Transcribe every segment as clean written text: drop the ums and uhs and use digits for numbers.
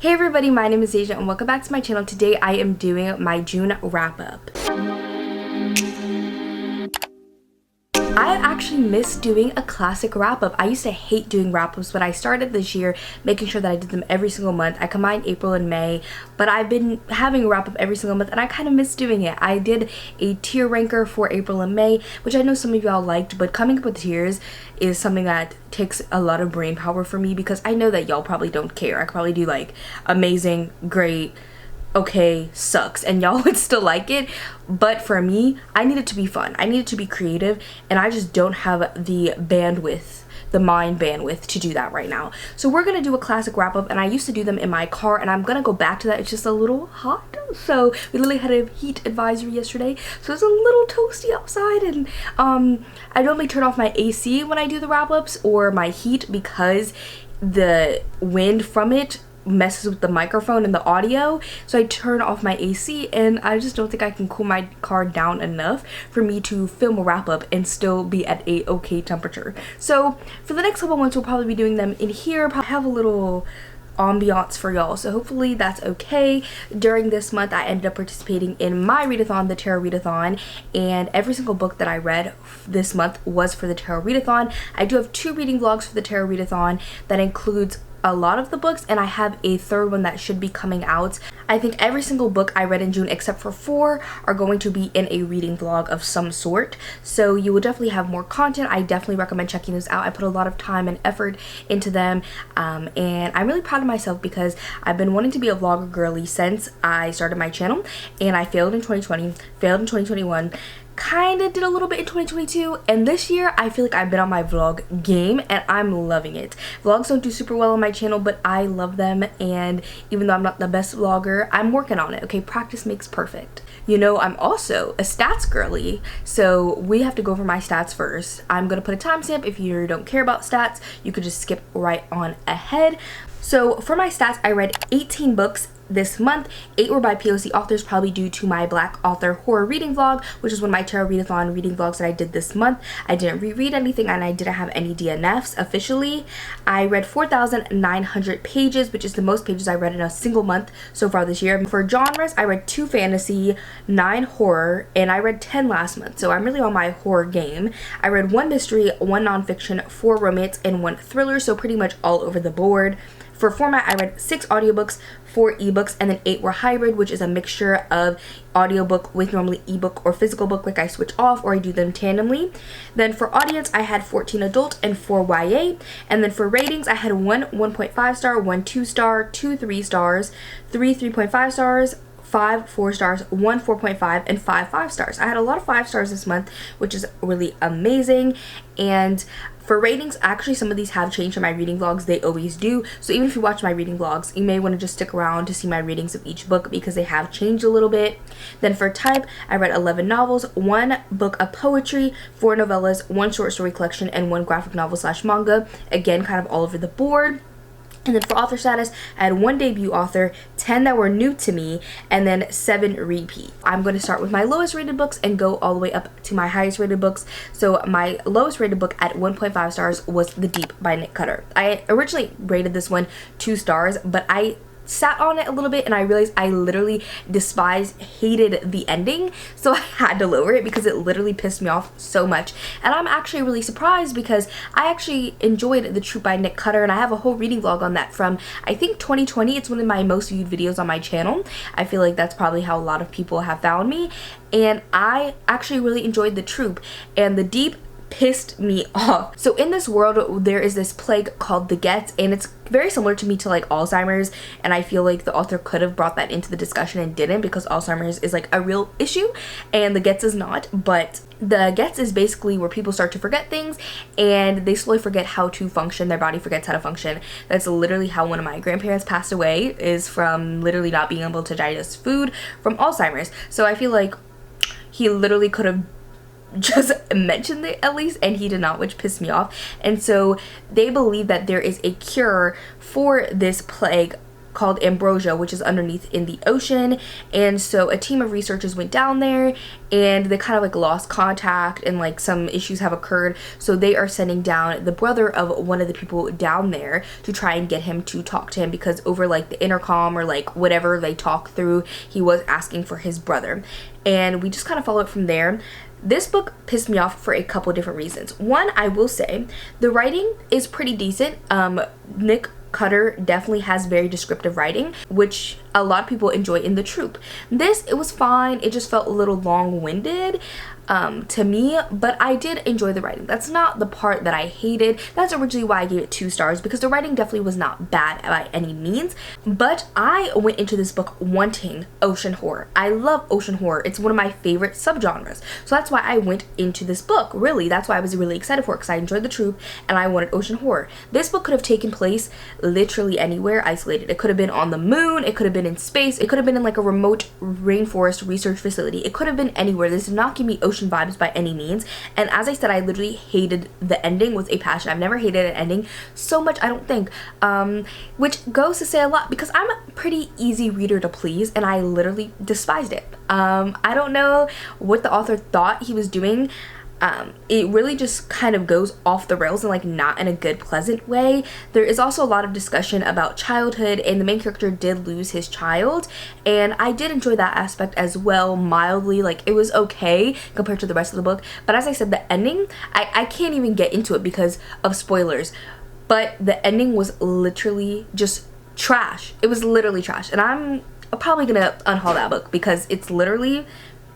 Hey everybody, my name is Asia and welcome back to my channel. Today I am doing my June wrap up. I actually miss doing a classic wrap-up. I used to hate doing wrap-ups, but I started this year making sure that I did them every single month. I combined April and May, but I've been having a wrap-up every single month and I kind of miss doing it. I did a tier ranker for April and May, which I know some of y'all liked, but coming up with tiers is something that takes a lot of brain power for me because I know that y'all probably don't care. I could probably do like amazing, great, okay, sucks, and y'all would still like it. But for me, I need it to be fun. I need it to be creative, and I just don't have the bandwidth, the mind bandwidth to do that right now. So we're gonna do a classic wrap up, and I used to do them in my car, and I'm gonna go back to that. It's just a little hot, so we literally had a heat advisory yesterday, so it's a little toasty outside, and I normally turn off my AC when I do the wrap ups or my heat because the wind from it messes with the microphone and the audio, so I turn off my AC, and I just don't think I can cool my car down enough for me to film a wrap up and still be at a okay temperature. So for the next couple months we'll probably be doing them in here. I have a little ambiance for y'all, so hopefully that's okay. During this month I ended up participating in my readathon, the tarot readathon, and every single book that I read this month was for the tarot readathon. I do have 2 reading vlogs for the tarot readathon that includes a lot of the books, and I have a third one that should be coming out. I think every single book I read in June except for 4 are going to be in a reading vlog of some sort, so you will definitely have more content. I definitely recommend checking those out. I put a lot of time and effort into them, and I'm really proud of myself because I've been wanting to be a vlogger girly since I started my channel, and I failed in 2020, failed in 2021, kind of did a little bit in 2022, and this year I feel like I've been on my vlog game and I'm loving it. Vlogs don't do super well on my channel, but I love them, and even though I'm not the best vlogger, I'm working on it. Okay, practice makes perfect. You know, I'm also a stats girly, so we have to go over my stats first. I'm gonna put a timestamp. If you don't care about stats, you could just skip right on ahead. So for my stats, I read 18 books this month. 8 were by POC authors, probably due to my Black author horror reading vlog, which is one of my tarot readathon reading vlogs that I did this month. I didn't reread anything, and I didn't have any DNFs officially. I read 4,900 pages, which is the most pages I read in a single month so far this year. For genres, I read 2 fantasy, 9 horror, and I read 10 last month, so I'm really on my horror game. I read 1 mystery, 1 nonfiction, 4 romance, and 1 thriller, so pretty much all over the board. For format, I read 6 audiobooks, 4 ebooks, and then 8 were hybrid, which is a mixture of audiobook with normally ebook or physical book, like I switch off or I do them tandemly. Then for audience, I had 14 adult and 4 YA. And then for ratings, I had 1 1.5 star, 1 2 star, 2 3 stars, 3 3.5 stars, 5 4 stars, 1 4.5, and 5 5 stars. I had a lot of 5 stars this month, which is really amazing. And for ratings, actually some of these have changed in my reading vlogs. They always do. So even if you watch my reading vlogs, you may want to just stick around to see my ratings of each book because they have changed a little bit. Then for type, I read 11 novels, 1 book of poetry, 4 novellas, 1 short story collection, and 1 graphic novel / manga. Again, kind of all over the board. And then for author status, I had 1 debut author, 10 that were new to me, and then 7 repeat. I'm going to start with my lowest rated books and go all the way up to my highest rated books. So my lowest rated book at 1.5 stars was The Deep by Nick Cutter. I originally rated this one 2 stars, but I sat on it a little bit and I realized I literally hated the ending, so I had to lower it because it literally pissed me off so much. And I'm actually really surprised because I actually enjoyed The Truth by Nick Cutter, and I have a whole reading vlog on that from I think 2020. It's one of my most viewed videos on my channel. I feel like that's probably how a lot of people have found me, and I actually really enjoyed The Truth, and The Deep pissed me off. So in this world there is this plague called the Gets, and it's very similar to me to like Alzheimer's, and I feel like the author could have brought that into the discussion and didn't, because Alzheimer's is like a real issue and the Gets is not. But the Gets is basically where people start to forget things and they slowly forget how to function. Their body forgets how to function. That's literally how one of my grandparents passed away, is from literally not being able to digest food from Alzheimer's. So I feel like he literally could have just mentioned it at least, and he did not, which pissed me off. And so they believe that there is a cure for this plague called Ambrosia, which is underneath in the ocean. And so a team of researchers went down there and they kind of like lost contact and like some issues have occurred. So they are sending down the brother of one of the people down there to try and get him to talk to him, because over like the intercom or like whatever they talk through, he was asking for his brother. And we just kind of follow it from there. This book pissed me off for a couple different reasons. One, I will say the writing is pretty decent. Nick Cutter definitely has very descriptive writing, which a lot of people enjoy in The Troop. It was fine. It just felt a little long-winded to me, but I did enjoy the writing. That's not the part that I hated. That's originally why I gave it 2 stars, because the writing definitely was not bad by any means. But I went into this book wanting ocean horror. I love ocean horror. It's one of my favorite subgenres. So that's why I went into this book. Really, that's why I was really excited for it, because I enjoyed The Troop and I wanted ocean horror. This book could have taken place literally anywhere isolated. It could have been on the moon. It could have been in space. It could have been in like a remote rainforest research facility. It could have been anywhere. This did not give me ocean vibes by any means. And as I said, I literally hated the ending with a passion. I've never hated an ending so much, I don't think, which goes to say a lot, because I'm a pretty easy reader to please and I literally despised it. I don't know what the author thought he was doing. It really just kind of goes off the rails and like not in a good, pleasant way. There is also a lot of discussion about childhood, and the main character did lose his child, and I did enjoy that aspect as well, mildly. Like, it was okay compared to the rest of the book. But as I said, the ending, I can't even get into it because of spoilers, but the ending was literally just trash. It was literally trash, and I'm probably gonna unhaul that book because it's literally,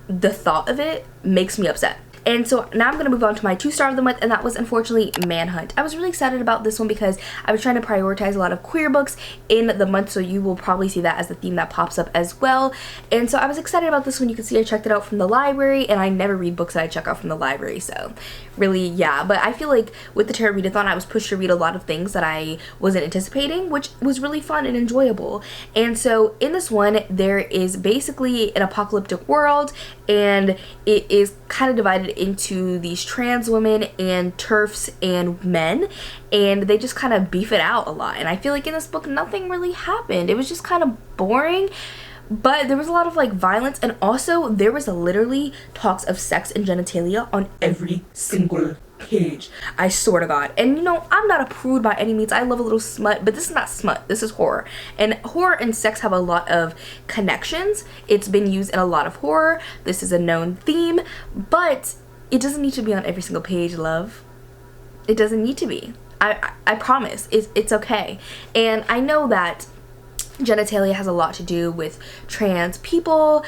the thought of it makes me upset. And so now I'm going to move on to my 2-star of the month, and that was unfortunately Manhunt. I was really excited about this one because I was trying to prioritize a lot of queer books in the month, so you will probably see that as the theme that pops up as well. And so I was excited about this one. You can see I checked it out from the library, and I never read books that I check out from the library, so really, yeah. But I feel like with the Tarot Readathon, I was pushed to read a lot of things that I wasn't anticipating, which was really fun and enjoyable. And so in this one, there is basically an apocalyptic world, and it is kind of divided into these trans women and TERFs and men, and they just kind of beef it out a lot. And I feel like in this book nothing really happened. It was just kind of boring, but there was a lot of like violence, and also there was literally talks of sex and genitalia on every single page. I swear to God. And you know, I'm not a prude by any means. I love a little smut, but this is not smut. This is horror. And horror and sex have a lot of connections. It's been used in a lot of horror. This is a known theme, but it doesn't need to be on every single page, love. It doesn't need to be. I promise. It's okay. And I know that genitalia has a lot to do with trans people,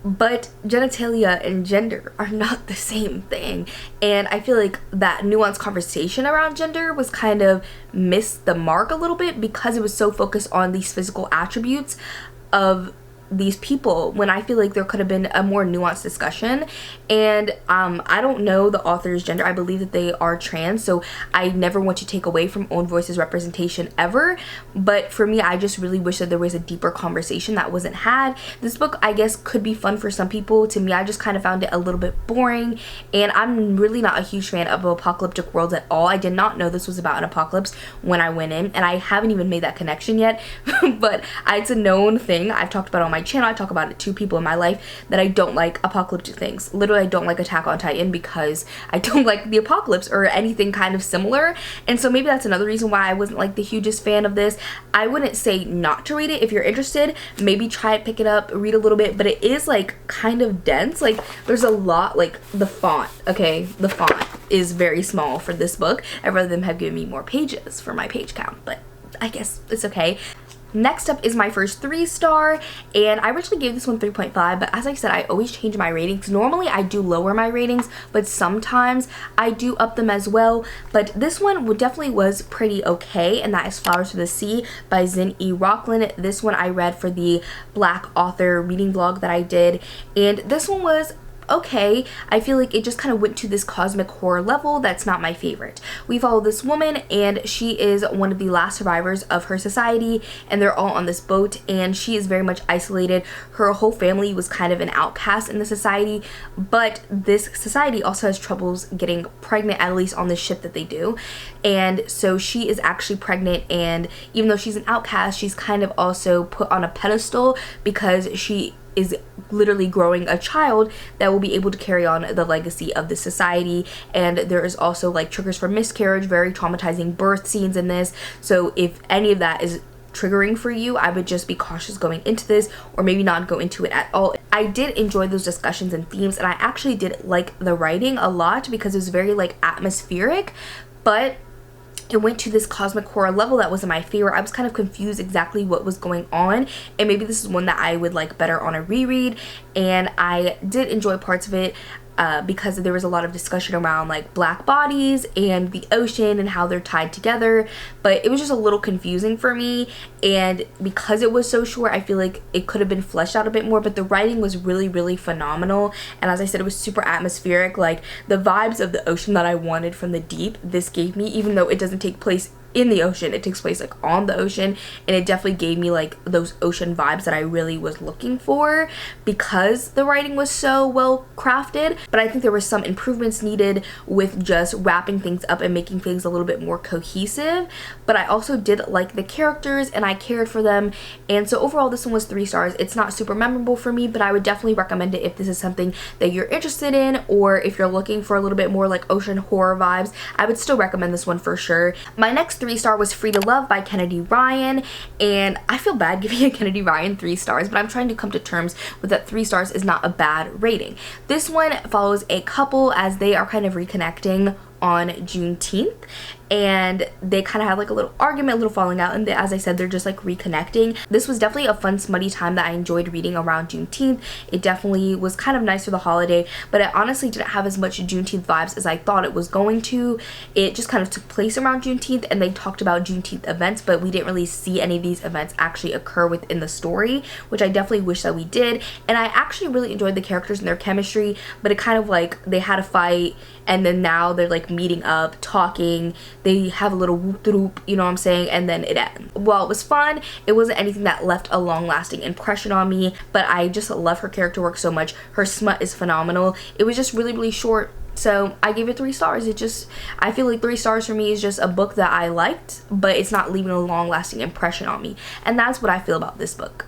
but genitalia and gender are not the same thing. And I feel like that nuanced conversation around gender was kind of missed the mark a little bit because it was so focused on these physical attributes of these people, when I feel like there could have been a more nuanced discussion. And I don't know the author's gender. I believe that they are trans, so I never want to take away from Own Voices representation ever, but for me, I just really wish that there was a deeper conversation that wasn't had. This book, I guess, could be fun for some people. To me, I just kind of found it a little bit boring, and I'm really not a huge fan of apocalyptic worlds at all. I did not know this was about an apocalypse when I went in, and I haven't even made that connection yet. But it's a known thing. I've talked about it on my channel. I talk about it to people in my life that I don't like apocalyptic things. Literally, I don't like Attack on Titan because I don't like the apocalypse or anything kind of similar. And so maybe that's another reason why I wasn't like the hugest fan of this. I wouldn't say not to read it. If you're interested, maybe try it, pick it up, read a little bit, but it is like kind of dense. Like, there's a lot, like the font, okay? The font is very small for this book. I'd rather them have given me more pages for my page count, but I guess it's okay. Next up is my first 3-star, and I originally gave this one 3.5, but as I said, I always change my ratings. Normally I do lower my ratings, but sometimes I do up them as well. But this one definitely was pretty okay, and that is Flowers for the Sea by Zin E. Rockland. This one I read for the Black author reading vlog that I did, and this one was okay, I feel like it just kind of went to this cosmic horror level that's not my favorite. We follow this woman, and she is one of the last survivors of her society, and they're all on this boat, and she is very much isolated. Her whole family was kind of an outcast in the society, but this society also has troubles getting pregnant, at least on the ship that they do. And so she is actually pregnant, and even though she's an outcast, she's kind of also put on a pedestal because she is literally growing a child that will be able to carry on the legacy of the society. And there is also like triggers for miscarriage, very traumatizing birth scenes in this. So if any of that is triggering for you, I would just be cautious going into this, or maybe not go into it at all. I did enjoy those discussions and themes, and I actually did like the writing a lot because it was very like atmospheric, but it went to this cosmic horror level that wasn't my favorite. I was kind of confused exactly what was going on, and maybe this is one that I would like better on a reread. And I did enjoy parts of it because there was a lot of discussion around like black bodies and the ocean and how they're tied together, but it was just a little confusing for me. And because it was so short, I feel like it could have been fleshed out a bit more, but the writing was really phenomenal. And as I said, it was super atmospheric, like the vibes of the ocean that I wanted from the deep, this gave me, even though it doesn't take place in the ocean, it takes place like on the ocean, and it definitely gave me like those ocean vibes that I really was looking for because the writing was so well crafted. But I think there were some improvements needed with just wrapping things up and making things a little bit more cohesive. But I also did like the characters, and I cared for them, and so overall this one was 3 stars. It's not super memorable for me, but I would definitely recommend it if this is something that you're interested in, or if you're looking for a little bit more like ocean horror vibes. I would still recommend this one for sure. My next 3-star was Free to Love by Kennedy Ryan, and I feel bad giving a Kennedy Ryan 3 stars, but I'm trying to come to terms with that 3 stars is not a bad rating. This one follows a couple as they are kind of reconnecting on Juneteenth, and they kind of had like a little argument, a little falling out, and as I said, they're just like reconnecting. This was definitely a fun smutty time that I enjoyed reading around Juneteenth. It definitely was kind of nice for the holiday, but it honestly didn't have as much Juneteenth vibes as I thought it was going to. It just kind of took place around Juneteenth, and they talked about Juneteenth events, but we didn't really see any of these events actually occur within the story, which I definitely wish that we did. And I actually really enjoyed the characters and their chemistry, but it kind of like they had a fight, and then now they're like meeting up, talking, they have a little whoop-de-whoop, you know what I'm saying, and then it ends. While it was fun, it wasn't anything that left a long-lasting impression on me, but I just love her character work so much. Her smut is phenomenal. It was just really short, so I gave it 3 stars. I feel like 3 stars for me is just a book that I liked, but it's not leaving a long-lasting impression on me, and that's what I feel about this book.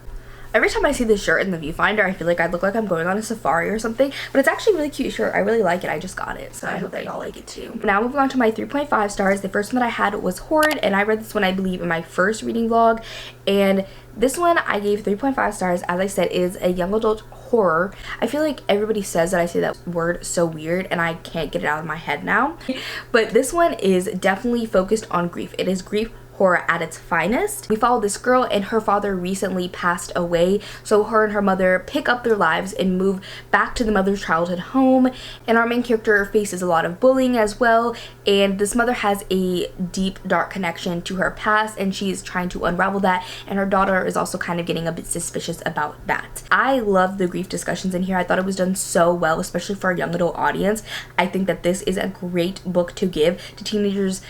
Every time I see this shirt in the viewfinder, I feel like I look like I'm going on a safari or something, but it's actually a really cute shirt. I really like it. I just got it, so I hope that y'all like it too. Now moving on to my 3.5 stars. The first one that I had was Horrid, and I read this one, I believe, in my first reading vlog, and this one I gave 3.5 stars. As I said, is a young adult horror. I feel like everybody says that I say that word so weird, and I can't get it out of my head now, but this one is definitely focused on grief. It is grief horror at its finest. We follow this girl, and her father recently passed away, so her and her mother pick up their lives and move back to the mother's childhood home. And our main character faces a lot of bullying as well, and this mother has a deep dark connection to her past, and she's trying to unravel that, and her daughter is also kind of getting a bit suspicious about that. I love the grief discussions in here. I thought it was done so well, especially for a young adult audience. I think that this is a great book to give to teenagers,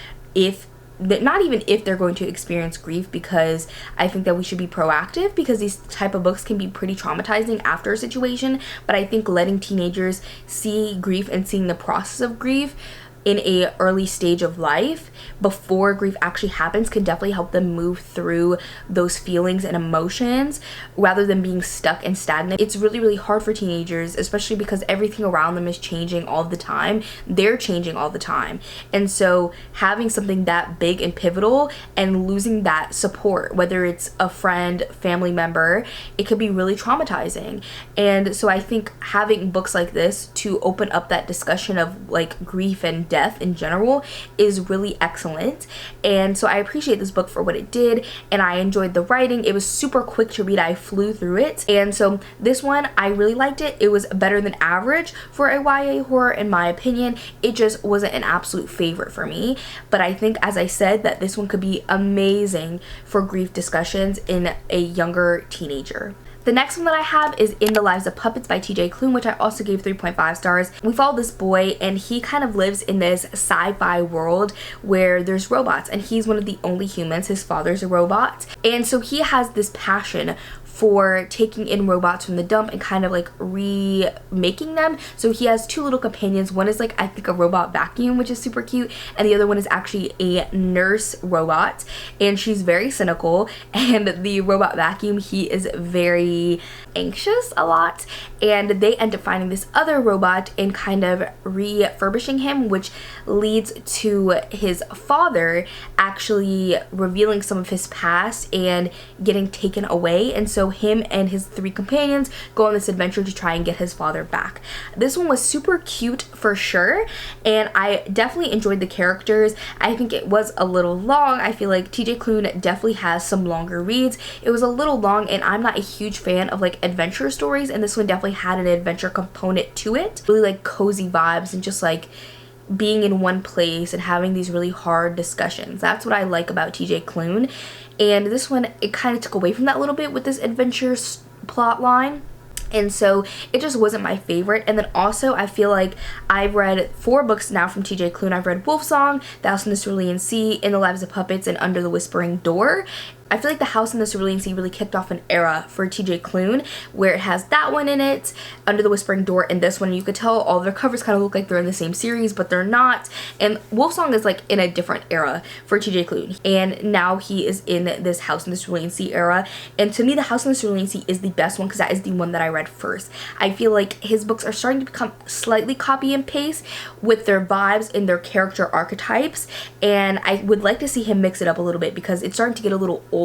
not even if they're going to experience grief, because I think that we should be proactive, because these type of books can be pretty traumatizing after a situation. But I think letting teenagers see grief and seeing the process of grief in a early stage of life before grief actually happens can definitely help them move through those feelings and emotions rather than being stuck and stagnant. It's really hard for teenagers, especially because everything around them is changing all the time. They're changing all the time, and so having something that big and pivotal and losing that support, whether it's a friend, family member, it could be really traumatizing. And so I think having books like this to open up that discussion of like grief and death in general is really excellent. And so I appreciate this book for what it did, and I enjoyed the writing. It was super quick to read. I flew through it, and so this one I really liked it. It was better than average for a YA horror in my opinion. It just wasn't an absolute favorite for me, but I think, as I said, that this one could be amazing for grief discussions in a younger teenager. The next one that I have is In the Lives of Puppets by TJ Klune, which I also gave 3.5 stars. We follow this boy and he kind of lives in this sci-fi world where there's robots and he's one of the only humans. His father's a robot. And so he has this passion for taking in robots from the dump and kind of like remaking them. So he has two little companions. One is like, I think, a robot vacuum, which is super cute, and the other one is actually a nurse robot, and she's very cynical. And the robot vacuum, he is very anxious a lot, and they end up finding this other robot and kind of refurbishing him, which leads to his father actually revealing some of his past and getting taken away. And so him and his three companions go on this adventure to try and get his father back. This one was super cute for sure, and I definitely enjoyed the characters. I think it was a little long. I feel like TJ Klune definitely has some longer reads. It was a little long, and I'm not a huge fan of like adventure stories, and this one definitely had an adventure component to it. Really like cozy vibes and just like being in one place and having these really hard discussions. That's what I like about TJ Klune. And this one, it kind of took away from that a little bit with this adventure plot line. And so it just wasn't my favorite. And then also I feel like I've read 4 books now from TJ Klune. I've read Wolf Song, The House in the Cerulean Sea, In the Lives of Puppets, and Under the Whispering Door. I feel like The House in the Cerulean Sea really kicked off an era for TJ Klune where it has that one in it, Under the Whispering Door, and this one. You could tell all their covers kind of look like they're in the same series, but they're not. And Wolf Song is like in a different era for TJ Klune, and now he is in this House in the Cerulean Sea era. And to me, The House in the Cerulean Sea is the best one because that is the one that I read first. I feel like his books are starting to become slightly copy and paste with their vibes and their character archetypes, and I would like to see him mix it up a little bit because it's starting to get a little old.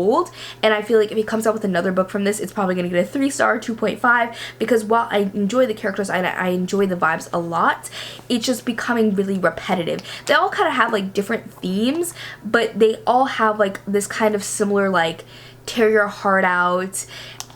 And I feel like if he comes out with another book from this, it's probably going to get a 3-star, 2.5, because while I enjoy the characters and I enjoy the vibes a lot, it's just becoming really repetitive. They all kind of have like different themes, but they all have like this kind of similar like tear your heart out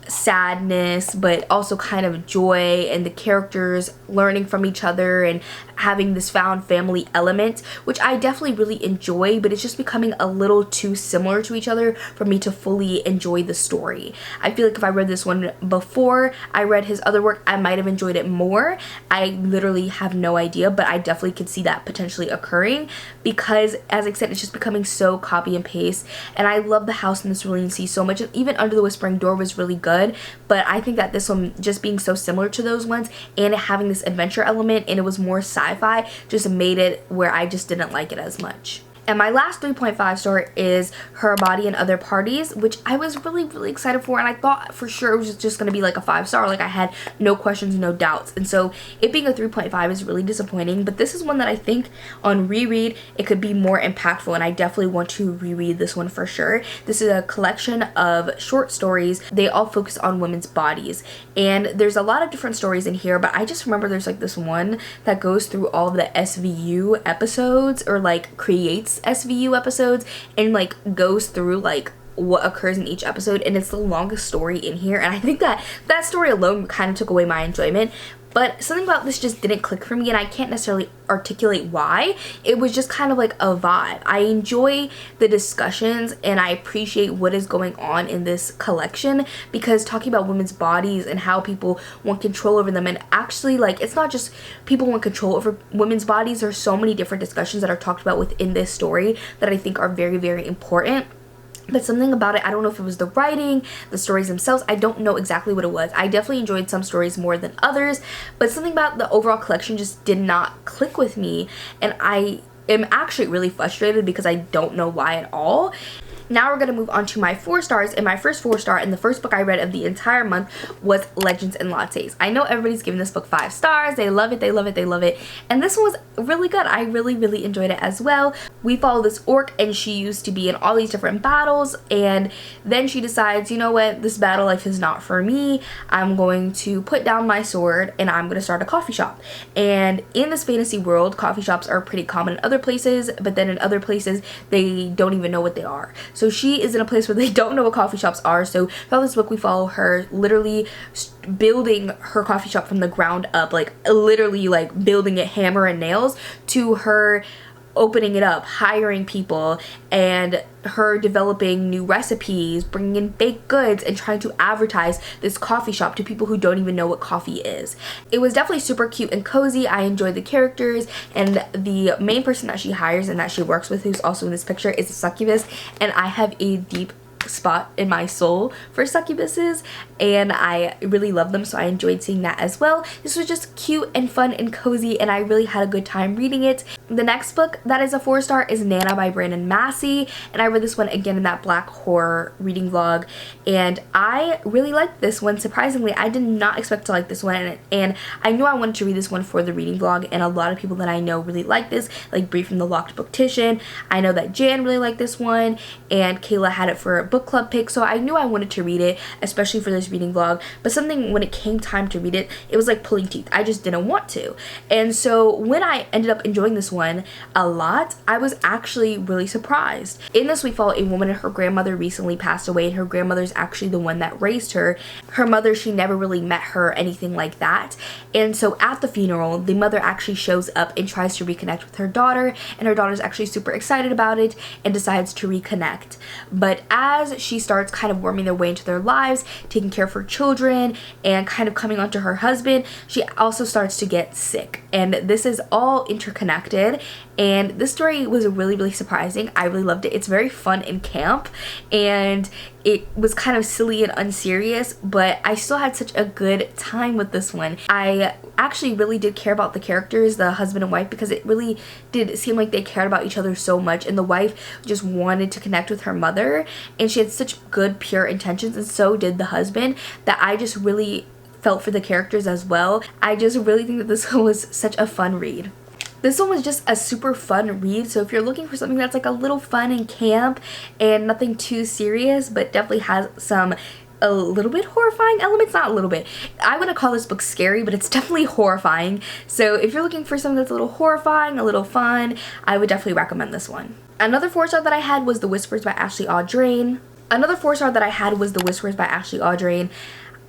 sadness, but also kind of joy, and the characters learning from each other and having this found family element, which I definitely really enjoy, but it's just becoming a little too similar to each other for me to fully enjoy the story. I feel like if I read this one before I read his other work, I might have enjoyed it more. I literally have no idea, but I definitely could see that potentially occurring because, as I said, it's just becoming so copy and paste. And I love The House in the Cerulean Sea so much. Even Under the Whispering Door was really good, but I think that this one, just being so similar to those ones and having this adventure element, and it was more sci-fi, just made it where I just didn't like it as much. And my last 3.5 star is Her Body and Other Parties, which I was really excited for, and I thought for sure it was just going to be like a 5-star. Like I had no questions, no doubts. And so it being a 3.5 is really disappointing, but this is one that I think on reread it could be more impactful, and I definitely want to reread this one for sure. This is a collection of short stories. They all focus on women's bodies, and there's a lot of different stories in here, but I just remember there's like this one that goes through all of the SVU episodes, or like creates SVU episodes, and like goes through like what occurs in each episode, and it's the longest story in here, and I think that that story alone kind of took away my enjoyment. But something about this just didn't click for me, and I can't necessarily articulate why. It was just kind of like a vibe. I enjoy the discussions and I appreciate what is going on in this collection, because talking about women's bodies and how people want control over them, and actually like it's not just people want control over women's bodies. There's so many different discussions that are talked about within this story that I think are very important. But something about it, I don't know if it was the writing, the stories themselves, I don't know exactly what it was. I definitely enjoyed some stories more than others, but something about the overall collection just did not click with me, and I am actually really frustrated because I don't know why at all. Now we're going to move on to my 4 stars, and my first 4-star and the first book I read of the entire month was Legends and Lattes. I know everybody's giving this book 5 stars. They love it, they love it, they love it. And this one was really good. I really enjoyed it as well. We follow this orc, and she used to be in all these different battles, and then she decides, you know what, this battle life is not for me. I'm going to put down my sword and I'm going to start a coffee shop. And in this fantasy world, coffee shops are pretty common in other places, but then in other places they don't even know what they are. So she is in a place where they don't know what coffee shops are. So throughout this book we follow her literally building her coffee shop from the ground up, like literally like building it hammer and nails, to her opening it up, hiring people, and her developing new recipes, bringing in baked goods, and trying to advertise this coffee shop to people who don't even know what coffee is. It was definitely super cute and cozy. I enjoyed the characters, and the main person that she hires and that she works with, who's also in this picture, is a succubus, and I have a deep spot in my soul for succubuses, and I really love them, so I enjoyed seeing that as well. This was just cute and fun and cozy, and I really had a good time reading it. The next book that is a 4-star is Nana by Brandon Massey, and I read this one again in that black horror reading vlog, and I really liked this one. Surprisingly, I did not expect to like this one, and I knew I wanted to read this one for the reading vlog, and a lot of people that I know really like this, like Bree from the Locked Booktician. I know that Jan really liked this one, and Kayla had it for a book club pick, so I knew I wanted to read it, especially for this reading vlog. But something, when it came time to read it, it was like pulling teeth. I just didn't want to. And so when I ended up enjoying this one a lot, I was actually really surprised. In this, we follow a woman, and her grandmother recently passed away, and her grandmother's actually the one that raised her. Her mother, she never really met her, anything like that. And so at the funeral, the mother actually shows up and tries to reconnect with her daughter, and her daughter's actually super excited about it and decides to reconnect. But as she starts kind of worming their way into their lives, taking care of her children, and kind of coming onto her husband, she also starts to get sick. And this is all interconnected, and this story was really surprising. I really loved it. It's very fun and camp, and it was kind of silly and unserious, but I still had such a good time with this one. I actually really did care about the characters, the husband and wife, because it really did seem like they cared about each other so much, and the wife just wanted to connect with her mother, and she had such good pure intentions, and so did the husband, that I just really felt for the characters as well. I just really think that this was such a fun read. This one was just a super fun read, so if you're looking for something that's like a little fun and camp and nothing too serious, but definitely has some a little bit horrifying elements, not a little bit. I wouldn't call this book scary, but it's definitely horrifying. So if you're looking for something that's a little horrifying, a little fun, I would definitely recommend this one. Another 4-star that I had was The Whispers by Ashley Audrain. Another 4-star that I had was The Whispers by Ashley Audrain.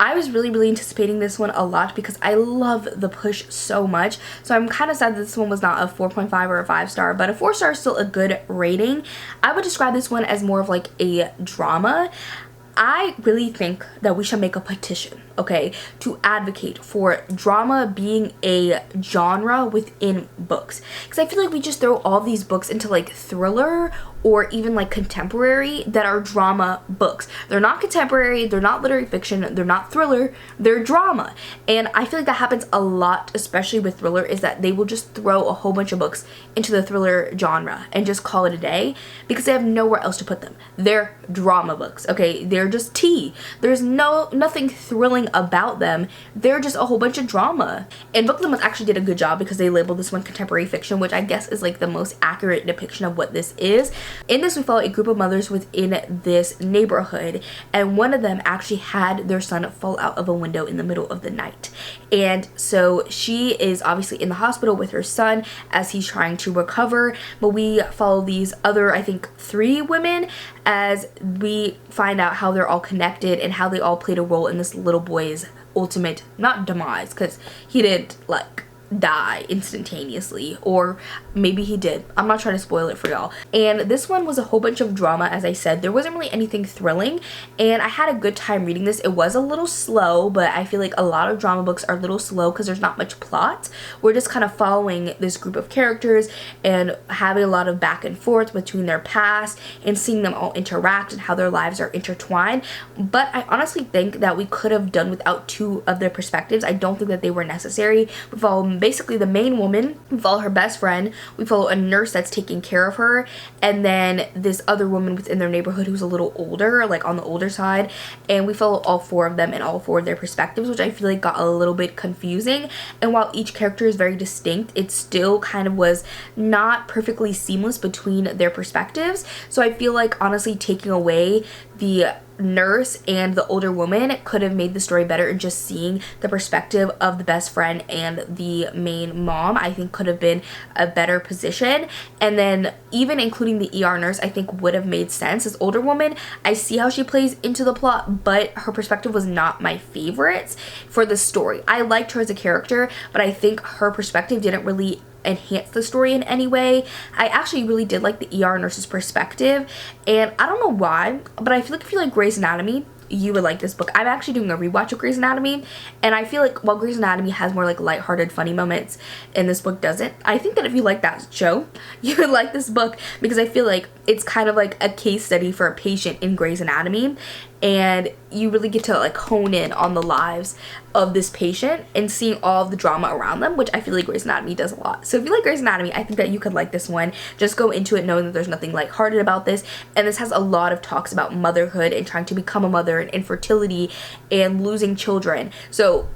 I was really anticipating this one a lot because I love The Push so much. So I'm kind of sad that this one was not a 4.5 or a 5-star, but a 4-star is still a good rating. I would describe this one as more of like a drama. I really think that we should make a petition, okay, to advocate for drama being a genre within books. Because I feel like we just throw all these books into like thriller or even like contemporary that are drama books. They're not contemporary, they're not literary fiction, they're not thriller, they're drama. And I feel like that happens a lot, especially with thriller, is that they will just throw a whole bunch of books into the thriller genre and just call it a day because they have nowhere else to put them. They're drama books, okay? They're just tea. There's nothing thrilling about them. They're just a whole bunch of drama. And Book of the Month actually did a good job because they labeled this one contemporary fiction, which I guess is like the most accurate depiction of what this is. In this, we follow a group of mothers within this neighborhood, and one of them actually had their son fall out of a window in the middle of the night. And so she is obviously in the hospital with her son as he's trying to recover, but we follow these other, I think, 3 women as we find out how they're all connected and how they all played a role in this little boy's ultimate, not demise, because he did like die instantaneously, or maybe he did. I'm not trying to spoil it for y'all. And this one was a whole bunch of drama. As I said, there wasn't really anything thrilling, and I had a good time reading this. It was a little slow, but I feel like a lot of drama books are a little slow because there's not much plot. We're just kind of following this group of characters and having a lot of back and forth between their past and seeing them all interact and how their lives are intertwined. But I honestly think that we could have done without 2 of their perspectives. I don't think that they were necessary. We follow basically the main woman, we follow her best friend, we follow a nurse that's taking care of her, and then this other woman within their neighborhood who's a little older, like on the older side, and we follow all 4 of them and all 4 of their perspectives, which I feel like got a little bit confusing. And while each character is very distinct, it still kind of was not perfectly seamless between their perspectives. So I feel like honestly taking away the nurse and the older woman could have made the story better, and just seeing the perspective of the best friend and the main mom I think could have been a better position. And then even including the ER nurse I think would have made sense. This older woman, I see how she plays into the plot, but her perspective was not my favorite for the story. I liked her as a character, but I think her perspective didn't really enhance the story in any way. I actually really did like the ER nurse's perspective, and I don't know why, but I feel like if you like Grey's Anatomy, you would like this book. I'm actually doing a rewatch of Grey's Anatomy, and I feel like while Grey's Anatomy has more like lighthearted, funny moments, and this book doesn't, I think that if you like that show, you would like this book, because I feel like it's kind of like a case study for a patient in Grey's Anatomy, and you really get to like hone in on the lives of this patient and seeing all of the drama around them, which I feel like Grey's Anatomy does a lot. So if you like Grey's Anatomy, I think that you could like this one. Just go into it knowing that there's nothing lighthearted about this, and this has a lot of talks about motherhood and trying to become a mother and infertility and losing children. So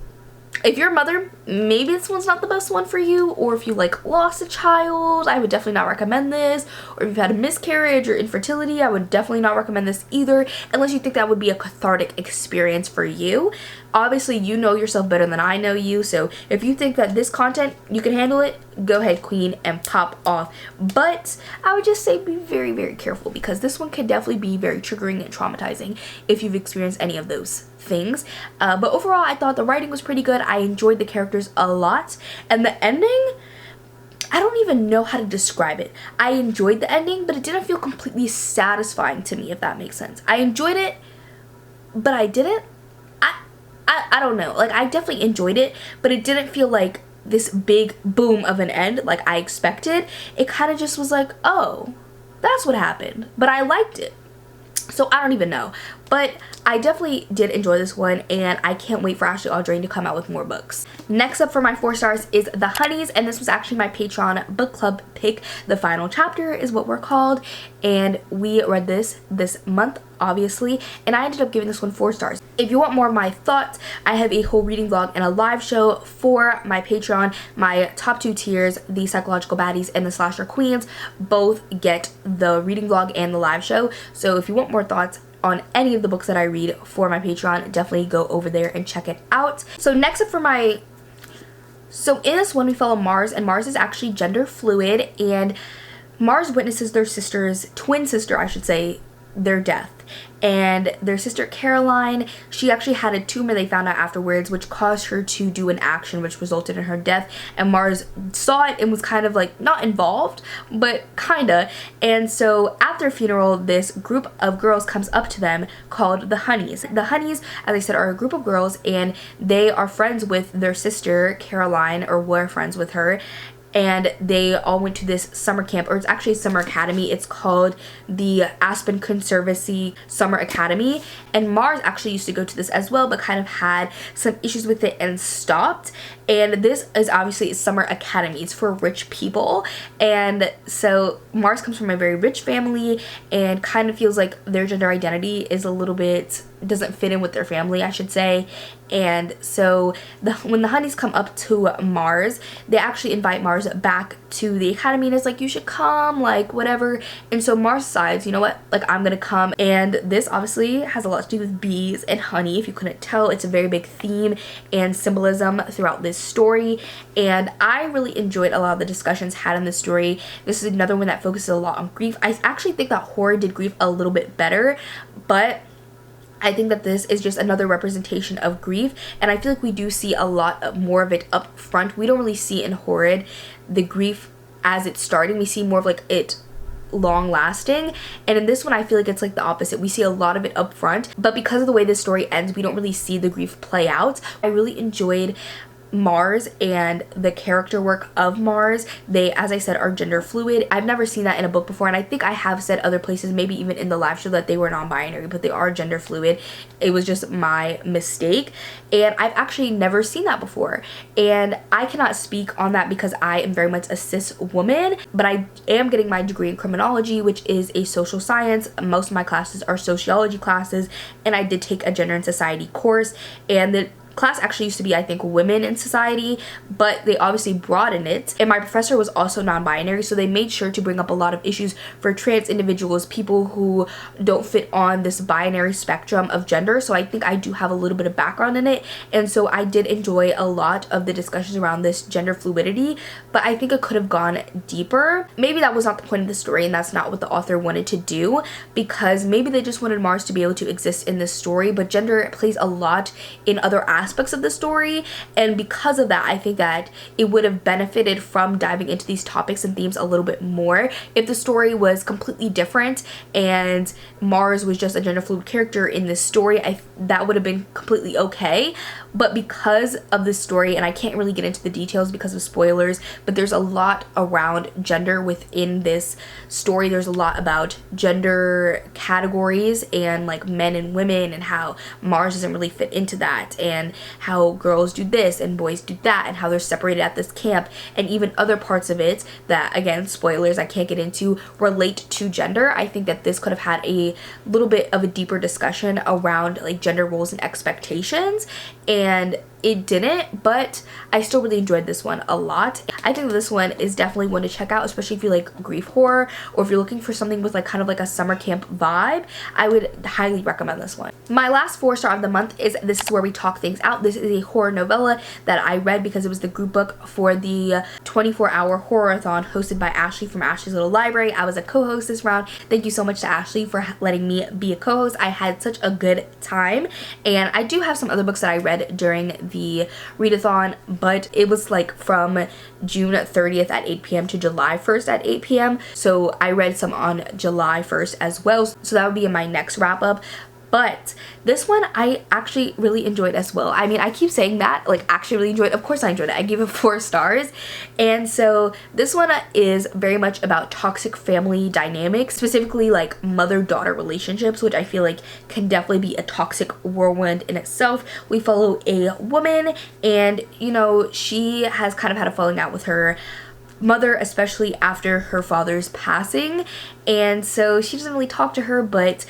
if you're a mother, maybe this one's not the best one for you, or if you like lost a child, I would definitely not recommend this, or if you've had a miscarriage or infertility, I would definitely not recommend this either, unless you think that would be a cathartic experience for you. Obviously, you know yourself better than I know you, so if you think that this content, you can handle it, go ahead, queen, and pop off. But I would just say be very, very careful, because this one can definitely be very triggering and traumatizing if you've experienced any of those things. But overall, I thought the writing was pretty good. I enjoyed the characters a lot, and the ending, I don't even know how to describe it. I enjoyed the ending, but it didn't feel completely satisfying to me, if that makes sense. I enjoyed it, but I didn't. I don't know. Like, I definitely enjoyed it, but it didn't feel like this big boom of an end like I expected. It kind of just was like, oh, that's what happened. But I liked it. So I don't even know. But I definitely did enjoy this one, and I can't wait for Ashley Audrain to come out with more books. Next up for my 4 stars is The Honeys, and this was actually my Patreon book club pick. The final chapter is what we're called, and we read this month, obviously, and I ended up giving this one 4 stars. If you want more of my thoughts, I have a whole reading vlog and a live show for my Patreon. My top 2 tiers, the Psychological Baddies and the Slasher Queens, both get the reading vlog and the live show. So if you want more thoughts on any of the books that I read for my Patreon, definitely go over there and check it out. So next up for my... So in this one, we follow Mars, and Mars is actually gender fluid, and Mars witnesses their sister's, twin sister, I should say, their death. And their sister Caroline, she actually had a tumor, they found out afterwards, which caused her to do an action which resulted in her death. And Mars saw it and was kind of like not involved, but kinda. And so after a funeral, this group of girls comes up to them called the Honeys. The Honeys, as I said, are a group of girls, and they are friends with their sister Caroline, or were friends with her. And they all went to this summer camp, or it's actually a summer academy. It's called the Aspen Conservancy Summer Academy. And Mars actually used to go to this as well, but kind of had some issues with it and stopped. And this is obviously a summer academy. It's for rich people. And so Mars comes from a very rich family, and kind of feels like their gender identity is a little bit, doesn't fit in with their family, I should say. And so when the Honeys come up to Mars, they actually invite Mars back to the academy, and it's like, you should come, like whatever. And so Mars decides, you know what, like I'm gonna come. And this obviously has a lot to do with bees and honey. If you couldn't tell, it's a very big theme and symbolism throughout this story, and I really enjoyed a lot of the discussions had in this story. This is another one that focuses a lot on grief. I actually think that horror did grief a little bit better, but I think that this is just another representation of grief, and I feel like we do see a lot more of it up front. We don't really see in horrid the grief as it's starting. We see more of like it long lasting, and in this one I feel like it's like the opposite. We see a lot of it up front, but because of the way this story ends, we don't really see the grief play out. I really enjoyed Mars and the character work of Mars. They, as I said, are gender fluid. I've never seen that in a book before, and I think I have said other places, maybe even in the live show, that they were non-binary, but they are gender fluid. It was just my mistake, and I've actually never seen that before, and I cannot speak on that because I am very much a cis woman, but I am getting my degree in criminology, which is a social science. Most of my classes are sociology classes, and I did take a gender and society course, and the class actually used to be, I think, women in society, but they obviously broadened it. And my professor was also non-binary, so they made sure to bring up a lot of issues for trans individuals, people who don't fit on this binary spectrum of gender. So I think I do have a little bit of background in it, and so I did enjoy a lot of the discussions around this gender fluidity, but I think it could have gone deeper. Maybe that was not the point of the story, and that's not what the author wanted to do, because maybe they just wanted Mars to be able to exist in this story, but gender plays a lot in other aspects aspects of the story, and because of that I think that it would have benefited from diving into these topics and themes a little bit more if the story was completely different and Mars was just a gender fluid character in this story. That would have been completely okay, but because of this story, and I can't really get into the details because of spoilers, but there's a lot around gender within this story. There's a lot about gender categories and like men and women and how Mars doesn't really fit into that, and how girls do this and boys do that, and how they're separated at this camp, and even other parts of it that, again, spoilers I can't get into, relate to gender. I think that this could have had a little bit of a deeper discussion around like gender roles and expectations, and it didn't, but I still really enjoyed this one a lot. I think this one is definitely one to check out, especially if you like grief horror, or if you're looking for something with like kind of like a summer camp vibe. I would highly recommend this one. My last 4-star of the month is This Is Where We Talk Things Out. This is a horror novella that I read because it was the group book for the 24-hour horror-a-thon hosted by Ashley from Ashley's Little Library. I was a co-host this round. Thank you so much to Ashley for letting me be a co-host. I had such a good time, and I do have some other books that I read during the readathon, but it was like from June 30th at 8 p.m. to July 1st at 8 p.m. So I read some on July 1st as well. So that would be in my next wrap up. But this one I actually really enjoyed as well. I mean, I keep saying that, like actually really enjoyed. Of course I enjoyed it. I gave it 4 stars. And so this one is very much about toxic family dynamics, specifically like mother-daughter relationships, which I feel like can definitely be a toxic whirlwind in itself. We follow a woman, and you know, she has kind of had a falling out with her mother, especially after her father's passing, and so she doesn't really talk to her, but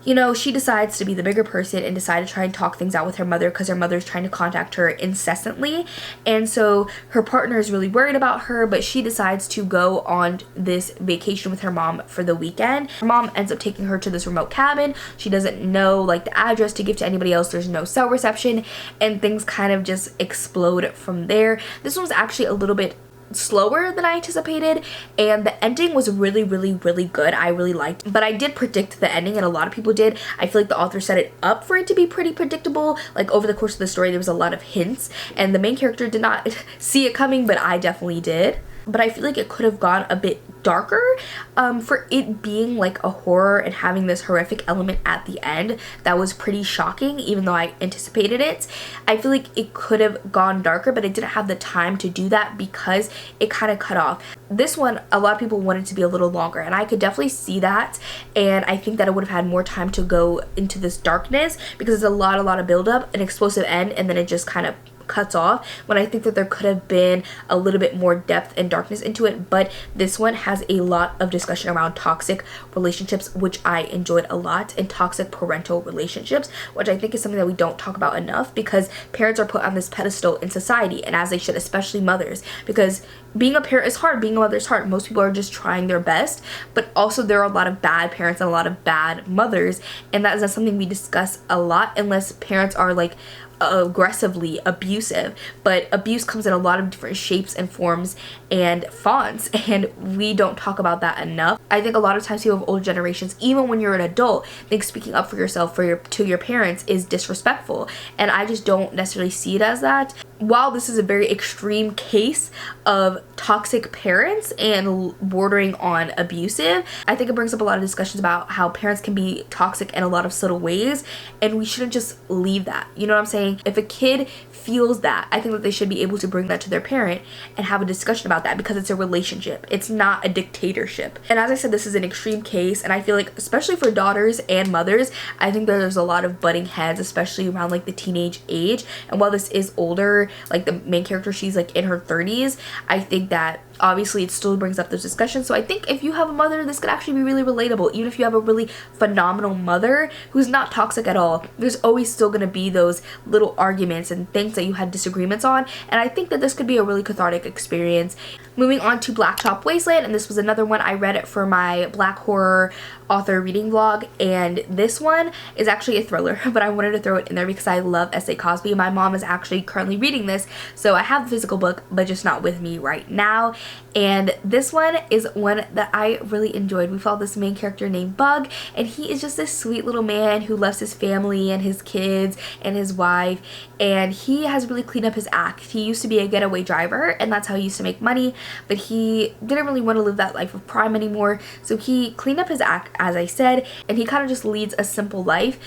you know, she decides to be the bigger person and decide to try and talk things out with her mother because her mother's trying to contact her incessantly. And so her partner is really worried about her, but she decides to go on this vacation with her mom for the weekend. Her mom ends up taking her to this remote cabin. She doesn't know like the address to give to anybody else. There's no cell reception, and things kind of just explode from there. This one was actually a little bit slower than I anticipated, and the ending was really good. I really liked, but I did predict the ending, and a lot of people did. I feel like the author set it up for it to be pretty predictable. Like over the course of the story there was a lot of hints, and the main character did not see it coming, but I definitely did. But I feel like it could have gone a bit darker for it being like a horror and having this horrific element at the end that was pretty shocking, even though I anticipated it. I feel like it could have gone darker, but it didn't have the time to do that because it kind of cut off. This one, a lot of people wanted to be a little longer, and I could definitely see that, and I think that it would have had more time to go into this darkness because there's a lot of build-up, an explosive end, and then it just kind of cuts off, when I think that there could have been a little bit more depth and darkness into it. But this one has a lot of discussion around toxic relationships, which I enjoyed a lot, and toxic parental relationships, which I think is something that we don't talk about enough, because parents are put on this pedestal in society, and as they should, especially mothers, because being a parent is hard, being a mother is hard. Most people are just trying their best, but also there are a lot of bad parents and a lot of bad mothers, and that is not something we discuss a lot unless parents are like aggressively abusive. But abuse comes in a lot of different shapes and forms and fonts, and we don't talk about that enough. I think a lot of times people of older generations, even when you're an adult, think speaking up for yourself to your parents is disrespectful, and I just don't necessarily see it as that. While this is a very extreme case of toxic parents and bordering on abusive, I think it brings up a lot of discussions about how parents can be toxic in a lot of subtle ways, and we shouldn't just leave that. You know what I'm saying? If a kid feels that, I think that they should be able to bring that to their parent and have a discussion about that, because it's a relationship. It's not a dictatorship. And as I said, this is an extreme case, and I feel like especially for daughters and mothers, I think that there's a lot of butting heads, especially around like the teenage age. And while this is older, like the main character, she's like in her 30s, I think that obviously it still brings up those discussions. So I think if you have a mother, this could actually be really relatable. Even if you have a really phenomenal mother who's not toxic at all, there's always still going to be those little arguments and things that you had disagreements on, and I think that this could be a really cathartic experience. Moving on to Blacktop Wasteland, and this was another one I read it for my Black horror author reading vlog, and this one is actually a thriller, but I wanted to throw it in there because I love S.A. Cosby. My mom is actually currently reading this, so I have the physical book, but just not with me right now. and this one is one that I really enjoyed. We follow this main character named Bug, and he is just this sweet little man who loves his family and his kids and his wife, and he has really cleaned up his act. He used to be a getaway driver, and that's how he used to make money, but he didn't really want to live that life of crime anymore, so he cleaned up his act, as I said, and he kind of just leads a simple life,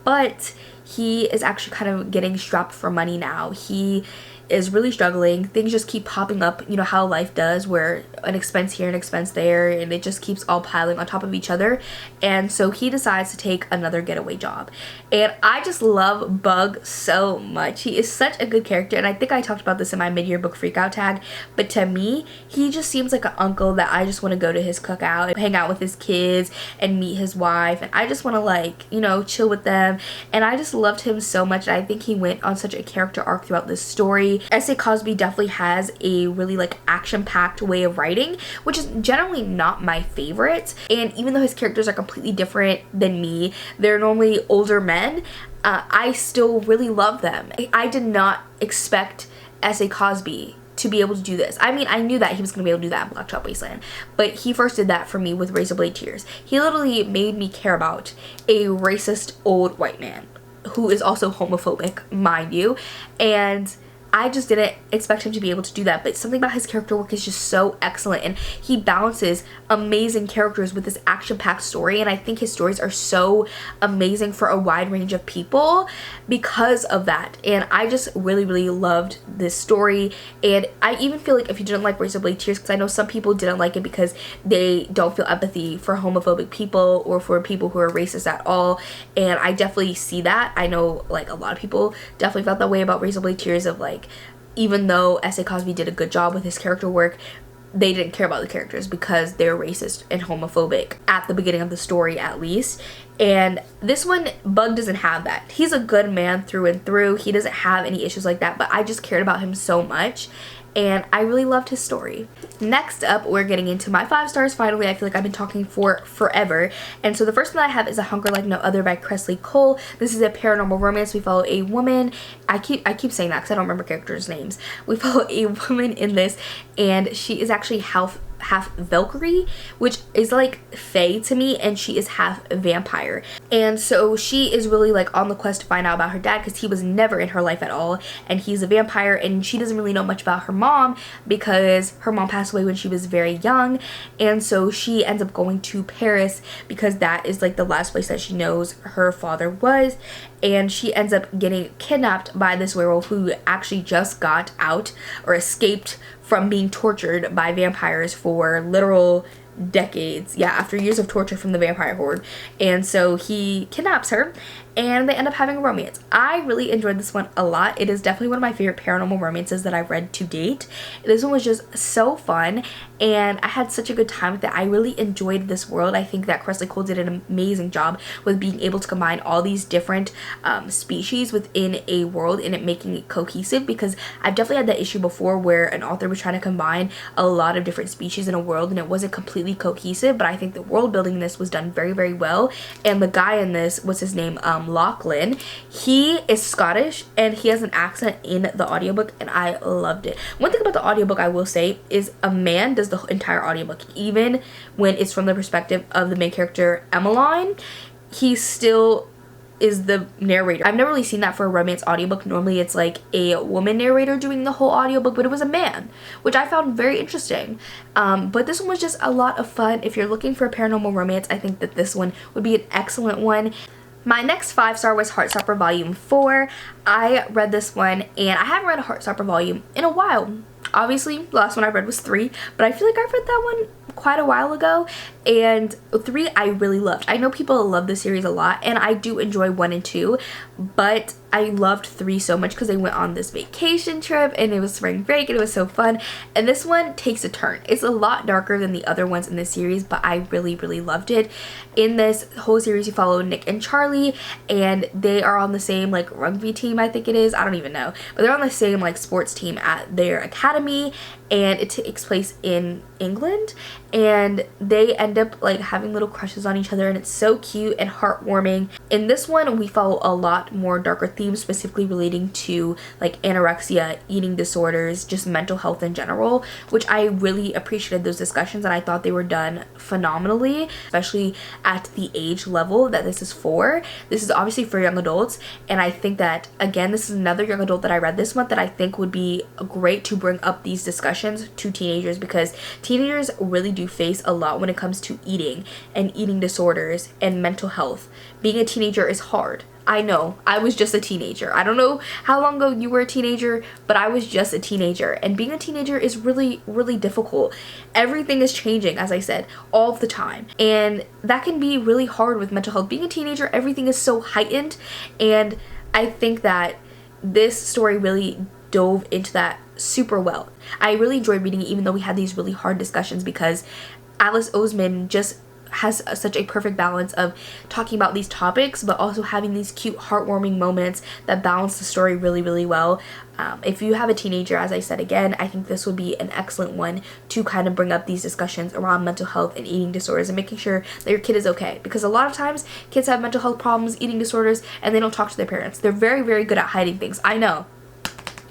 but he is actually kind of getting strapped for money now. He is really struggling. Things just keep popping up, you know how life does, where an expense here, an expense there, and it just keeps all piling on top of each other. And so he decides to take another getaway job. And I just love Bug so much. He is such a good character, and I think I talked about this in my mid-year book freakout tag, but to me, he just seems like an uncle that I just want to go to his cookout and hang out with his kids and meet his wife, and I just want to, like, you know, chill with them. And I just loved him so much, and I think he went on such a character arc throughout this story. S.A. Cosby definitely has a really like action-packed way of writing, which is generally not my favorite, and even though his characters are completely different than me, they're normally older men, I still really love them. I did not expect S.A. Cosby to be able to do this. I mean, I knew that he was going to be able to do that in Black Child Wasteland, but he first did that for me with Razor Blade Tears. He literally made me care about a racist old white man who is also homophobic, mind you, and I just didn't expect him to be able to do that, but something about his character work is just so excellent, and he balances amazing characters with this action-packed story, and I think his stories are so amazing for a wide range of people because of that. And I just really, really loved this story, and I even feel like if you didn't like Razor Blade Tears, because I know some people didn't like it because they don't feel empathy for homophobic people or for people who are racist at all, and I definitely see that. I know like a lot of people definitely felt that way about Razor Blade Tears, of like, even though S.A. Cosby did a good job with his character work, they didn't care about the characters because they're racist and homophobic at the beginning of the story, at least. And this one, Bug doesn't have that. He's a good man through and through. He doesn't have any issues like that, but I just cared about him so much, and I really loved his story. Next up, we're getting into my 5 stars. Finally, I feel like I've been talking for forever. And so the first one that I have is A Hunger Like No Other by Kresley Cole. This is a paranormal romance. We follow a woman. I keep saying that because I don't remember characters' names. We follow a woman in this, and she is actually half Valkyrie, which is like fae to me, and she is half vampire. And so she is really like on the quest to find out about her dad, because he was never in her life at all, and he's a vampire, and she doesn't really know much about her mom because her mom passed away when she was very young. And so she ends up going to Paris because that is like the last place that she knows her father was, and she ends up getting kidnapped by this werewolf who actually just got out or escaped from being tortured by vampires for literal decades. Yeah, after years of torture from the vampire horde. And so he kidnaps her, and they end up having a romance. I really enjoyed this one a lot. It is definitely one of my favorite paranormal romances that I've read to date. This one was just so fun, and I had such a good time with it. I really enjoyed this world. I think that Kresley Cole did an amazing job with being able to combine all these different species within a world and it making it cohesive, because I've definitely had that issue before where an author was trying to combine a lot of different species in a world and it wasn't completely cohesive. But I think the world building in this was done very, very well. And the guy in this, what's his name, Lachlan, he is Scottish and he has an accent in the audiobook, and I loved it. One thing about the audiobook I will say is a man does the entire audiobook, even when it's from the perspective of the main character Emmeline. He still is the narrator. I've never really seen that for a romance audiobook. Normally it's like a woman narrator doing the whole audiobook, but it was a man, which I found very interesting. But this one was just a lot of fun. If you're looking for a paranormal romance, I think that this one would be an excellent one. My next 5-star was Heartstopper Volume 4. I read this one, and I haven't read a Heartstopper volume in a while. Obviously, the last one I read was 3, but I feel like I've read that one quite a while ago, and 3 I really loved. I know people love the series a lot, and I do enjoy 1 and 2, but I loved 3 so much because they went on this vacation trip and it was spring break and it was so fun. And this one takes a turn. It's a lot darker than the other ones in this series, but I really, really loved it. In this whole series, you follow Nick and Charlie, and they are on the same like rugby team, I think it is. I don't even know, but they're on the same like sports team at their academy, and it takes place in England, and they end end up like having little crushes on each other, and it's so cute and heartwarming. In this one, we follow a lot more darker themes, specifically relating to like anorexia, eating disorders, just mental health in general, which I really appreciated those discussions, and I thought they were done phenomenally, especially at the age level that this is for. This is obviously for young adults, and I think that, again, this is another young adult that I read this month that I think would be great to bring up these discussions to teenagers, because teenagers really do face a lot when it comes to eating and eating disorders and mental health. Being a teenager is hard. I know, I was just a teenager. I don't know how long ago you were a teenager, but I was just a teenager, and being a teenager is really, really difficult. Everything is changing, as I said, all the time, and that can be really hard with mental health. Being a teenager, everything is so heightened, and I think that this story really dove into that super well. I really enjoyed reading it, even though we had these really hard discussions, because Alice Oseman just has such a perfect balance of talking about these topics but also having these cute, heartwarming moments that balance the story really, really well. If you have a teenager, as I said again, I think this would be an excellent one to kind of bring up these discussions around mental health and eating disorders and making sure that your kid is okay, because a lot of times kids have mental health problems, eating disorders, and they don't talk to their parents. They're very, very good at hiding things. I know.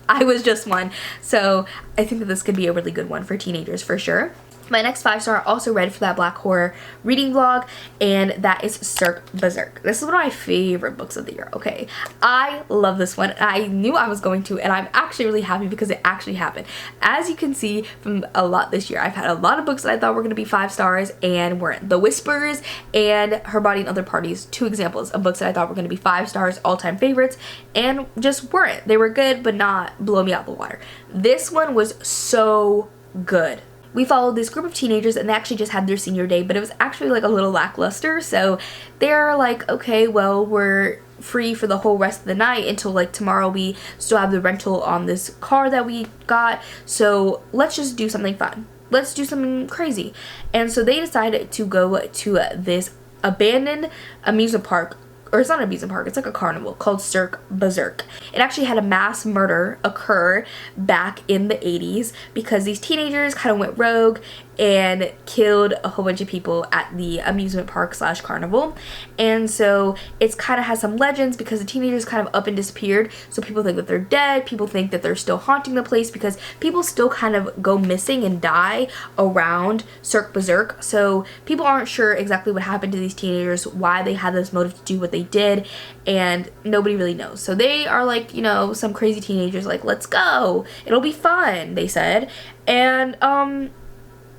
I was just one. So I think that this could be a really good one for teenagers for sure. My next 5-star I also read for that Black horror reading vlog, and that is Cirque Berserk. This is one of my favorite books of the year, okay? I love this one. I knew I was going to, and I'm actually really happy because it actually happened. As you can see from a lot this year, I've had a lot of books that I thought were going to be 5 stars and weren't. The Whispers and Her Body and Other Parties, 2 examples of books that I thought were going to be 5 stars, all-time favorites, and just weren't. They were good, but not blow me out the water. This one was so good. We followed this group of teenagers, and they actually just had their senior day, but it was actually like a little lackluster. So they're like, okay, well, we're free for the whole rest of the night until like tomorrow. We still have the rental on this car that we got, so let's just do something fun. Let's do something crazy. And so they decided to go to this abandoned amusement park, or it's not an amusement park, it's like a carnival called Cirque Berserk. It actually had a mass murder occur back in the 80s because these teenagers kind of went rogue and killed a whole bunch of people at the amusement park slash carnival. And so it's kind of has some legends because the teenagers kind of up and disappeared, so people think that they're dead. People think that they're still haunting the place because people still kind of go missing and die around Cirque Berserk. So people aren't sure exactly what happened to these teenagers, why they had this motive to do what they did, and nobody really knows. So they are like, you know, some crazy teenagers like, let's go, it'll be fun, they said. And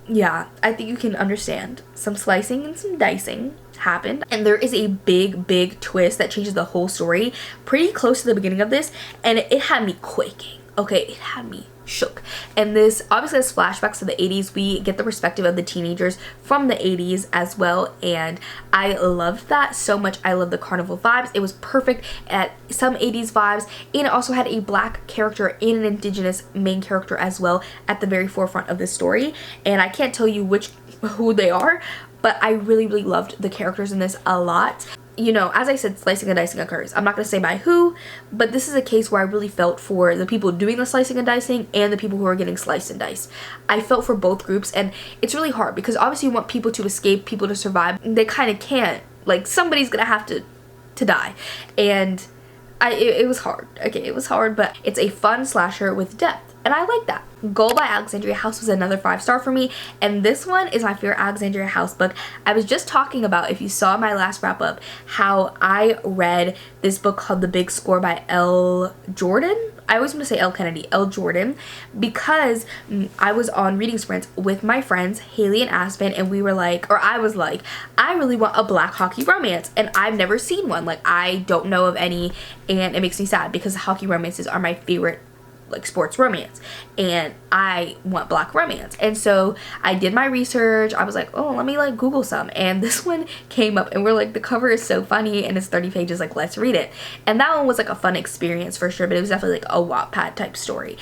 yeah, I think you can understand. Some slicing and some dicing happened, and there is a big twist that changes the whole story pretty close to the beginning of this, and it had me quaking. Okay, it had me shook. And this obviously has flashbacks to the 80s. We get the perspective of the teenagers from the 80s as well, and I loved that so much. I love the carnival vibes. It was perfect at some 80s vibes, and it also had a black character and an indigenous main character as well at the very forefront of this story, and I can't tell you who they are, but I really loved the characters in this a lot. You know, as I said, slicing and dicing occurs. I'm not going to say by who, but this is a case where I really felt for the people doing the slicing and dicing and the people who are getting sliced and diced. I felt for both groups, and it's really hard because obviously you want people to escape, people to survive. They kind of can't. Like, somebody's going to have to die. And it was hard. Okay, it was hard, but it's a fun slasher with depth, and I like that. Goal by Alexandria House was another 5-star for me, and this one is my favorite Alexandria House book. I was just talking about, if you saw my last wrap up, how I read this book called The Big Score by L. Jordan. I always want to say L. Kennedy, L. Jordan, because I was on reading sprints with my friends Hailey and Aspen, and we were like, or I was like, I really want a black hockey romance, and I've never seen one. Like, I don't know of any, and it makes me sad because hockey romances are my favorite, like, sports romance, and I want black romance. And so I did my research. I was like, oh, let me like Google some, and this one came up, and we're like, the cover is so funny and it's 30 pages, like, let's read it. And that one was like a fun experience for sure, but it was definitely like a Wattpad type story.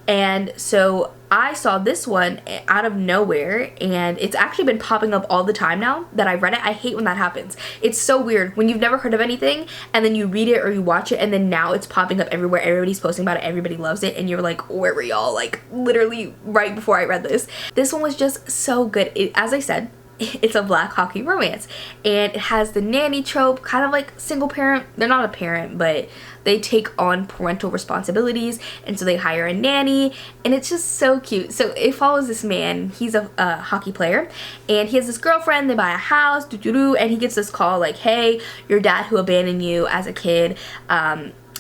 And so I saw this one out of nowhere, and it's actually been popping up all the time now that I've read it. I hate when that happens. It's so weird when you've never heard of anything and then you read it or you watch it, and then now it's popping up everywhere. Everybody's posting about it, everybody loves it, and you're like, where were y'all? Like, literally right before I read this. This one was just so good. As I said, it's a black hockey romance, and it has the nanny trope, kind of like single parent. They're not a parent, but they take on parental responsibilities, and so they hire a nanny, and it's just so cute. So it follows this man. He's a hockey player, and he has this girlfriend. They buy a house, and he gets this call like, hey, your dad who abandoned you as a kid,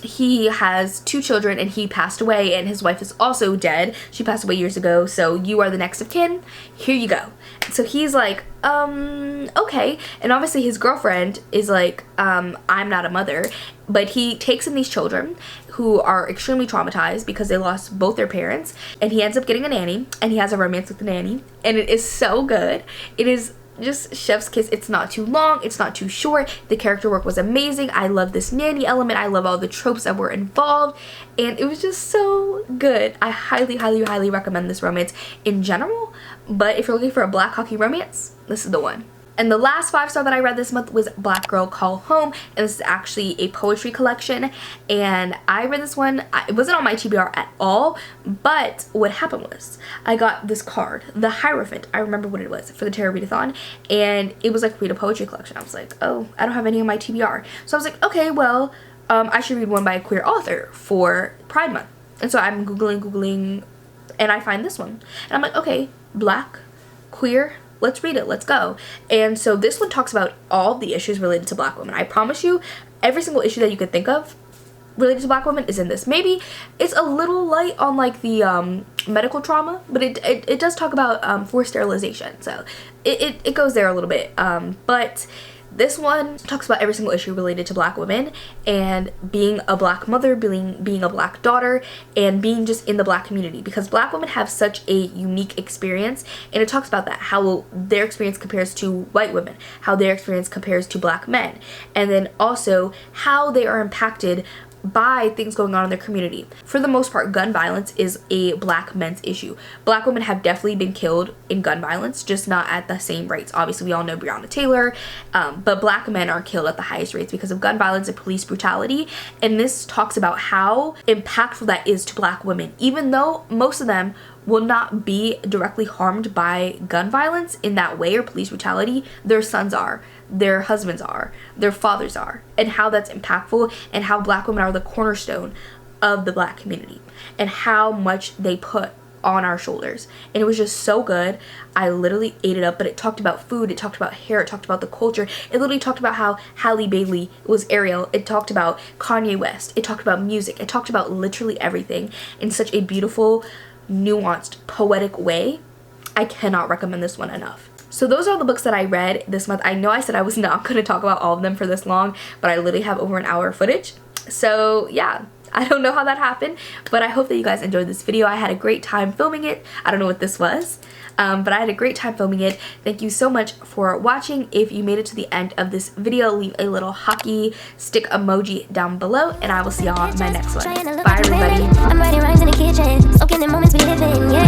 he has 2 children and he passed away, and his wife is also dead. She passed away years ago, so you are the next of kin. Here you go. So he's like, okay. And obviously his girlfriend is like, I'm not a mother. But he takes in these children who are extremely traumatized because they lost both their parents, and he ends up getting a nanny, and he has a romance with the nanny, and it is so good. It is just chef's kiss. It's not too long, it's not too short. The character work was amazing. I love this nanny element. I love all the tropes that were involved, and it was just so good. I highly, highly, highly recommend this romance in general, but if you're looking for a black hockey romance, this is the one. And the last 5-star that I read this month was Black Girl Call Home, and this is actually a poetry collection, and I read this one. It wasn't on my TBR at all, but what happened was I got this card, the Hierophant, I remember what it was, for the Tarot Readathon, and it was like read a poetry collection. I was like, oh, I don't have any on my TBR. So I was like, okay, well, I should read one by a queer author for Pride Month. And so I'm googling, and I find this one, and I'm like, okay, black, queer, let's read it, let's go. And so this one talks about all the issues related to black women. I promise you, every single issue that you could think of related to black women is in this. Maybe it's a little light on like the medical trauma, but it does talk about forced sterilization, so it goes there a little bit. But this one talks about every single issue related to black women, and being a black mother, being a black daughter, and being just in the black community, because black women have such a unique experience, and it talks about that, how their experience compares to white women, how their experience compares to black men, and then also how they are impacted by things going on in their community. For the most part, gun violence is a black men's issue. Black women have definitely been killed in gun violence, just not at the same rates. Obviously, we all know Breonna Taylor, but black men are killed at the highest rates because of gun violence and police brutality. And this talks about how impactful that is to black women, even though most of them will not be directly harmed by gun violence in that way or police brutality. Their sons are, their husbands are, their fathers are, and how that's impactful, and how black women are the cornerstone of the black community, and how much they put on our shoulders. And it was just so good. I literally ate it up. But it talked about food, it talked about hair, it talked about the culture. It literally talked about how Halle Bailey was Ariel. It talked about Kanye West. It talked about music. It talked about literally everything in such a beautiful, nuanced, poetic way. I cannot recommend this one enough. So those are the books that I read this month. I know I said I was not going to talk about all of them for this long, but I literally have over an hour of footage. So yeah, I don't know how that happened, but I hope that you guys enjoyed this video. I had a great time filming it. I don't know what this was, but I had a great time filming it. Thank you so much for watching. If you made it to the end of this video, leave a little hockey stick emoji down below, and I will see y'all in my next one. Bye everybody. I'm writing rhymes in the kitchen, soaking in moments we live in, yeah.